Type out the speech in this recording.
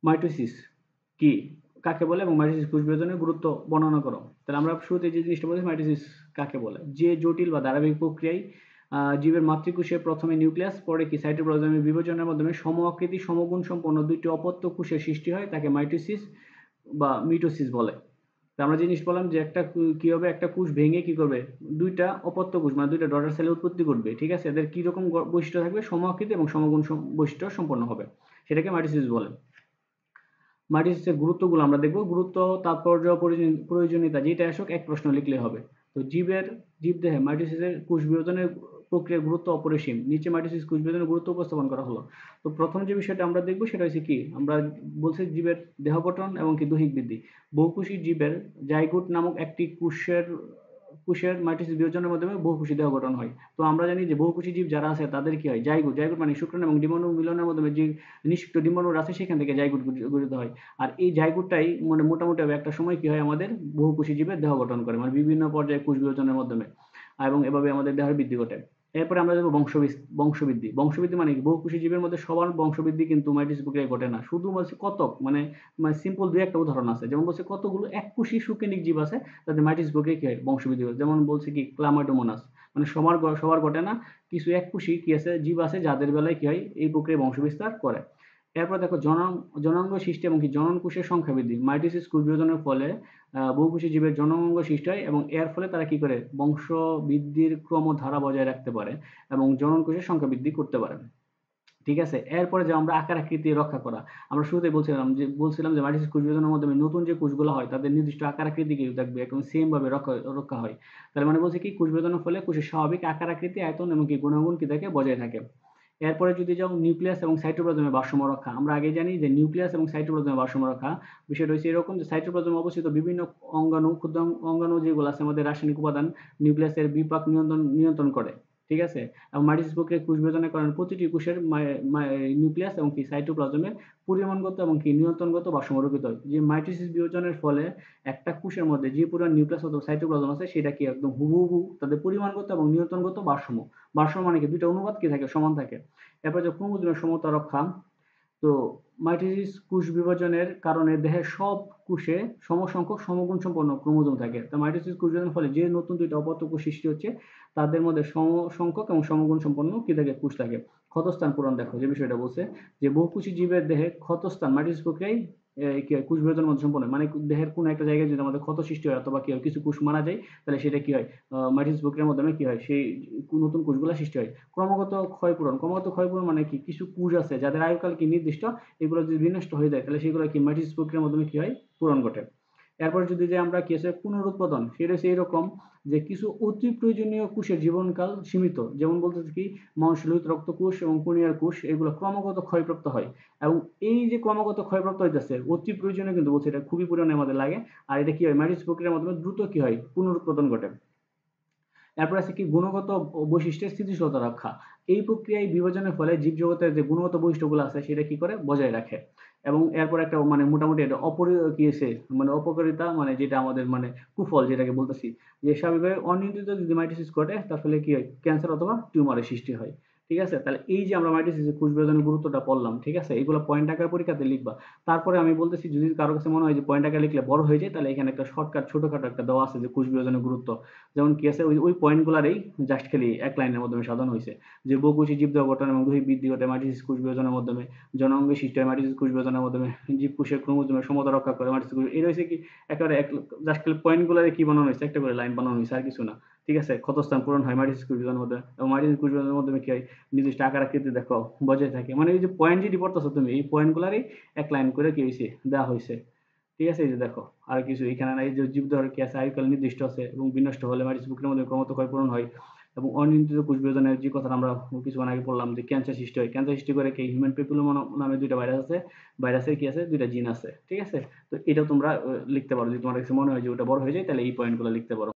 Mitosis কি, কাকে বলে এবং মাইটোসিস কোষ বিভাজনের গুরুত্ব বর্ণনা করো। তাহলে আমরা শুরুতে যে জিনিসটা বলেছি মাইটোসিস কাকে বলে, যে জটিল বা ধারাবাহিক প্রক্রিয়ায় জীবের মাতৃকোষে প্রথমে নিউক্লিয়াস পরে কি সাইটোপ্লাজমের বিভাজনের মাধ্যমে সম আকৃতি সমগুণ সম্পন্ন দুইটি অপত্য কোষের সৃষ্টি হয়, তাকে মাইটোসিস বা মিটোসিস বলে। তো আমরা জিনিস বললাম যে একটা কি হবে, একটা কোষ ভেঙে কি করবে, দুইটা অপত্য কোষ মানে দুইটা ডটার সেলের উৎপত্তি ঘটবে, ঠিক আছে। এদের কি রকম বৈশিষ্ট্য থাকবে, সম আকৃতি এবং সমগুণ বৈশিষ্ট্য সম্পন্ন হবে, সেটাকে মাইটোসিস বলে। মাইটোসিসের গুরুত্বগুলো আমরা দেখব, গুরুত্ব, তাৎপর্য, প্রয়োজনীয়তা, যেটা আসুক এক প্রশ্ন লিখলে হবে। তো জীবদেহে মাইটোসিসের কোষ বিভাজনের প্রক্রিয়ার গুরুত্ব অপরিসীম। নিচে মাইটোসিস কোষ বিভাজনের গুরুত্ব উপস্থাপন করা হলো। তো প্রথম যে বিষয়টা আমরা দেখব সেটা হচ্ছে কি, আমরা বলছি জীবের দেহ গঠন এবং কি দৈহিক বৃদ্ধি। বহুকোষী জীবের জাইগোট নামক একটি কোষের মাইটোসিস বিভাজনের মাধ্যমে বহুকোষী দেহ গঠন হয়। তো আমরা জানি যে বহুকোষী জীব যারা আছে তাদের কি হয়, জাইগোট মানে শুক্রাণু এবং ডিম্বাণু মিলনের মাধ্যমে যে নিষিক্ত ডিম্বাণু আছে সেখান থেকে জাইগোট গঠিত হয়। আর এই জাইগোটটাই মানে মোটামুটি একটা সময় কি হয়, আমাদের বহুকোষী জীবের দেহ গঠন করে, মানে বিভিন্ন পর্যায়ে কোষ বিভাজনের মাধ্যমে, এবং এভাবে আমাদের দেহের বৃদ্ধি ঘটে। এরপরে আমরা দেখব বংশবৃদ্ধি। বংশবৃদ্ধি মানে কি, বহুকোষী জীবের মধ্যে সবার বংশবৃদ্ধি কিন্তু মাইটোসিস প্রক্রিয়ায় ঘটে না। শুধু বলছে কতক, মানে সিম্পল দুই একটা উদাহরণ আছে। যেমন বলছে কতগুলো এককোষী সুকেনিক জীব আছে তাদের মাইটোসিস প্রক্রিয়ায় কি হয়, বংশবৃদ্ধি হয়। যেমন বলছে কি ক্লামাইডোমোনাস, মানে সবার ঘটে না, কিছু এককোষী কি আছে জীব আছে যাদের বেলায় কি হয় এই প্রক্রিয়ায় বংশবিস্তার করে। এরপর দেখো জননাঙ্গ সৃষ্টি এবং কি জনন কোষের সংখ্যা বৃদ্ধি। মাইটোসিস কোষ বিভাজনের ফলে বহুকোষী জীবের জননাঙ্গ সৃষ্টি হয় এবং এর ফলে তারা কি করে, বংশ বৃদ্ধির ক্রমধারা বজায় রাখতে পারে এবং জনন কোষের সংখ্যা বৃদ্ধি করতে পারে। ঠিক আছে, এরপরে যে আমরা আকার আকৃতি রক্ষা করা, আমরা শুরুতেই বলছিলাম যে মাইটোসিস কোষ বিভাজনের মাধ্যমে নতুন যে কোষগুলো হয় তাদের নির্দিষ্ট আকার আকৃতি কিন্তু থাকবে এবং সেম ভাবে রক্ষা হয়। তার মানে বলছে কি, কোষ বিভাজনের ফলে কোষের স্বাভাবিক আকার আকৃতি, আয়তন এবং কি গুণাগুণ কি থাকে, বজায় থাকে। এরপরে যদি যাও নিউক্লিয়াস এবং সাইটোপ্লাজমের ভারসাম্য রক্ষা, আমরা আগে জানি যে নিউক্লিয়াস এবং সাইটোপ্লাজমের ভারসাম্য রক্ষা বিষয়টা হচ্ছে এরকম যে সাইটোপ্লাজমে অবস্থিত বিভিন্ন ক্ষুদ্র অঙ্গাণু যেগুলো আছে আমাদের রাসায়নিক উপাদান নিউক্লিয়াসের বিপাক নিয়ন্ত্রণ করে, ঠিক আছে। এবং মাইটোসিস প্রক্রিয়ায় কোষ বিভাজনের কারণে প্রতিটি কোষের নিউক্লিয়াস এবং কি সাইটোপ্লাজমের পরিমাণগত এবং কি নিয়ন্ত্রণগত ভারসাম্য রক্ষিত হয়। যে মাইটোসিস বিভাজনের ফলে একটা কোষের মধ্যে যে পরিমাণ নিউক্লিয়াস অথবা সাইটোপ্লাজম আছে সেটা কি একদম হুবহু তাদের পরিমাণগত এবং নিয়ন্ত্রণগত ভারসাম্য মানে কি দুইটা অনুপাত কি থাকে, সমান থাকে। এরপর যে ক্রোমোজোমের সমতা রক্ষা, তো মাইটোসিস কোষ বিভাজনের কারণে দেহের সব কোষে সমসংখ্যক সমগুণ সম্পন্ন ক্রোমোজোম থাকে। তো মাইটোসিস কোষ বিভাজনের ফলে যে নতুন দুইটা অপত্য কোষ সৃষ্টি হচ্ছে তাদের মধ্যে সমসংখ্যক এবং সমগুণ সম্পন্ন কি থাকে, কোষ থাকে। ক্ষতস্থান পূরণ, দেখো যে বিষয়টা বলছে যে বহুকোষী জীবের দেহে ক্ষতস্থান মাইটোসিস প্রক্রিয়ায় কি হয়, কোষ বিভাজনের মধ্যে সম্পন্ন হয়। মানে দেহের কোনো একটা জায়গায় যদি আমাদের ক্ষত সৃষ্টি হয় অথবা কি হয় কিছু কোষ মারা যায়, তাহলে সেটা কি হয়, মাইটোসিস প্রক্রিয়ার মাধ্যমে কি হয়, সেই নতুন কোষগুলা সৃষ্টি হয়। ক্রমাগত ক্ষয়পূরণ মানে কি, কিছু কোষ আছে যাদের আয়ুকাল কি নির্দিষ্ট, এগুলো যদি বিনষ্ট হয়ে যায় তাহলে সেগুলো কি মাইটোসিস প্রক্রিয়ার মাধ্যমে কি হয়, পূরণ ঘটে। এরপরে যদি যে আমরা কি আছে পুনরুৎপাদন, সেটা হচ্ছে এরকম যে কিছু অতি প্রয়োজনীয় কোষের জীবনকাল সীমিত। যেমন বলতেছে কি, মানুষের লোহিত রক্তকোষ এবং কর্নিয়ার কোষ এগুলো ক্রমাগত ক্ষয়প্রাপ্ত হয়, এবং এই যে ক্রমাগত ক্ষয়প্রাপ্ত হইতেছে অতি প্রয়োজনীয় কিন্তু বলছে, এটা খুবই পরিমাণে আমাদের লাগে। আর এটা কি হয়, মাইটোসিস প্রক্রিয়ার মাধ্যমে দ্রুত কি হয়, পুনরুৎপাদন ঘটে। এরপর আছে কি গুণগত বৈশিষ্ট্যের স্থিতিশীলতা রক্ষা। এই প্রক্রিয়ায় বিভাজনের ফলে জীবজগতের যে গুণগত বৈশিষ্ট্যগুলো আছে সেটা কি করে, বজায় রাখে। এবং এরপর একটা মানে মোটামুটি এটা কি আছে, মানে অপকারিতা, মানে যেটা আমাদের মানে কুফল যেটাকে বলতেছি, যে স্বাভাবিকভাবে অনিয়ন্ত্রিত যদি মাইটোসিস ঘটে তার ফলে কি হয়, ক্যান্সার অথবা টিউমারের সৃষ্টি হয়। ঠিক আছে, তাহলে এই যে আমরা মাইটোসিসের কোষ বিভাজনের গুরুত্বটা পড়লাম, ঠিক আছে, এগুলো পয়েন্ট আকারে পরীক্ষাতে লিখবা। তারপরে আমি বলতেছি যদি কারো কাছে মনে হয় যে পয়েন্ট আকারে লিখলে বড় হয়ে যায়, তাহলে এখানে একটা শর্টকাট ছোটখাটো একটা দেওয়া আছে যে কোষ বিভাজনের গুরুত্ব, যেমন কি আছে ওই পয়েন্টগুলারই জাস্ট খালি এক লাইনের মাধ্যমে সাজানো হয়েছে। যে বহুকোষী জীবদেহ গঠন এবং দৈহিক বৃদ্ধি ঘটে মাইটোসিস কোষ বিভাজনের মাধ্যমে, জনাঙ্গ সৃষ্টি হয় মাইটোসিস কোষ বিভাজনের মাধ্যমে, জীবকোষের ক্রোমোজোমের সমতা রক্ষা করে মাইটোসিস কোষ, এটা হচ্ছে কি একেবারে জাস্ট খালি পয়েন্টগুলারে কি বানানো হয়েছে, একটা করে লাইন বানানো হয়েছে, আর কিছু না। ঠিক আছে, ক্ষতস্থান পূরণ হয় মাইটোসিস কোষ বিভাজনের মাধ্যমে, এবং মাইটোসিস কোষ বিভাজনের মাধ্যমে কি হয়, নির্দিষ্ট আকার আকৃতি দেখো বজায় থাকে। মানে এই যে পয়েন্ট যেটি পড়তেছো তুমি, এই পয়েন্টগুলারই এক লাইন করে কি হয়েছে, দেওয়া হয়েছে। ঠিক আছে, এই যে দেখো আর কিছু এখানে নাই, যে জীবদেহের কি আছে আয়ুকাল নির্দিষ্ট আছে এবং বিনষ্ট হলে মাইটোসিস প্রক্রিয়ার মধ্যে ক্রমাগত ক্ষয়পূরণ হয়। এবং অনিয়ন্ত্রিত কোষ বিভাজনের যে কথাটা আমরা কিছুক্ষণ আগে বললাম যে ক্যান্সার সৃষ্টি হয়, ক্যান্সার সৃষ্টি করে কি হিউম্যান প্যাপিলোমা নামে দুইটা ভাইরাস আছে, ভাইরাসের কি আছে দুইটা জিন আছে, ঠিক আছে। তো এটা তোমরা লিখতে পারো, যদি তোমার কাছে মনে হয় যে ওটা বড় হয়ে যায় তাহলে এই পয়েন্টগুলো লিখতে পারো।